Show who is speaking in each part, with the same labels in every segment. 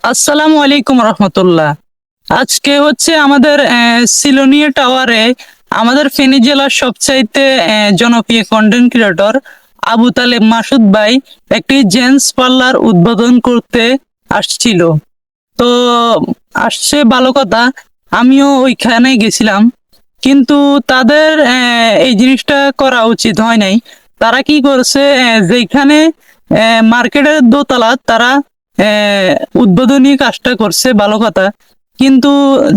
Speaker 1: আসসালামু আলাইকুম রহমতুল্লাহ। আজকে হচ্ছে আমাদের সিলোনিয়া টাওয়ারে আমাদের ফেনী জেলার সবচাইতে জনপ্রিয় কন্টেন্ট ক্রিয়েটর আবু তালেব মাসুদ ভাই একটি জেন্টস পার্লার উদ্বোধন করতে আসছিল। তো আসছে ভালো কথা, আমিও ওইখানে গেছিলাম, কিন্তু তাদের এই জিনিসটা করা উচিত হয় নাই। তারা কি করছে, যেখানে মার্কেটের দোতলা তারা উদ্বোধনী কাজটা করছে ভালো কথা, কিন্তু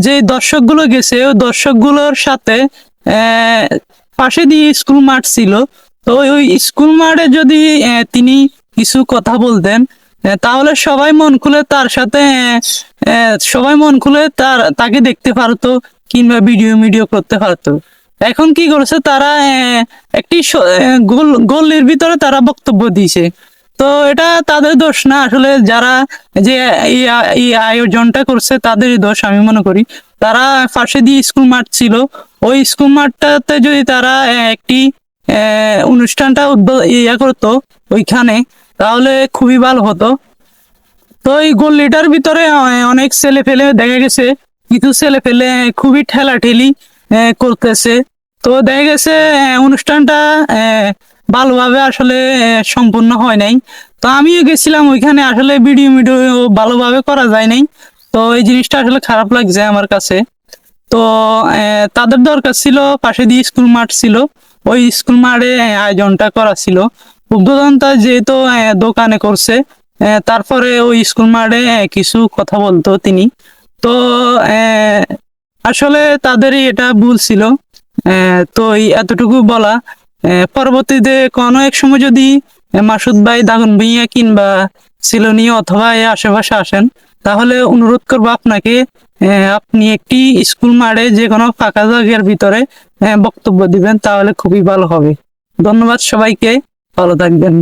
Speaker 1: যে দর্শকগুলো গেছে ওই দর্শকগুলোর সাথে আহ, পাশে দিয়ে স্কুল মাঠ ছিল। তো ওই স্কুল মাঠে যদি তিনি কিছু কথা বলতেন, তাহলে সবাই মন খুলে তার সাথে সবাই মন খুলে তাকে দেখতে পারতো, কিংবা ভিডিও ভিডিও করতে পারতো। এখন কি করেছে তারা, একটি গল্লির ভিতরে তারা বক্তব্য দিয়েছে। তো এটা তাদের দোষ না, আসলে যারা যে এই আয়োজনটা করছে তাদেরই দোষ আমি মনে করি। তারা পাশে দিয়ে স্কুল মাঠ ছিল, ওই স্কুল মাঠটাতে যদি তারা একটি অনুষ্ঠানটা ইয়া করতো ওইখানে, তাহলে খুবই ভালো হতো। তো এই গল্লিটার ভিতরে অনেক ছেলে ফেলে দেখা গেছে, কিছু ছেলে ফেলে খুবই ঠেলাঠেলি করতেছে। তো দেখা গেছে অনুষ্ঠানটা ভালোভাবে আসলে সম্পূর্ণ হয় নাই। তো আমিও গেছিলাম ওইখানে, আসলে ভিডিও ভিডিও ভালোভাবে করা যায় নাই। তো এই জিনিসটা আসলে খারাপ লাগছে আমার কাছে। তো তাদের দরকার ছিল, পাশে দিয়ে স্কুল মাঠ ছিল, ওই স্কুল মাঠে আয়োজনটা করা ছিল। উদ্বোধনটা যেহেতু দোকানে করছে, তারপরে ওই স্কুল মাঠে কিছু কথা বলতো তিনি। তো আসলে তাদেরই এটা ভুল ছিল। তো এই এতটুকু বলা, পরবর্তীতে কোনো এক সময় যদি মাসুদ ভাই, দাগন ভুঁইয়া কিংবা সিলোনিয়া অথবা এর আশেপাশে আসেন, তাহলে অনুরোধ করবো আপনাকে, আপনি একটি স্কুল মাঠে যে কোনো ফাঁকা জায়গার ভিতরে বক্তব্য দিবেন, তাহলে খুবই ভালো হবে। ধন্যবাদ সবাইকে, ভালো থাকবেন।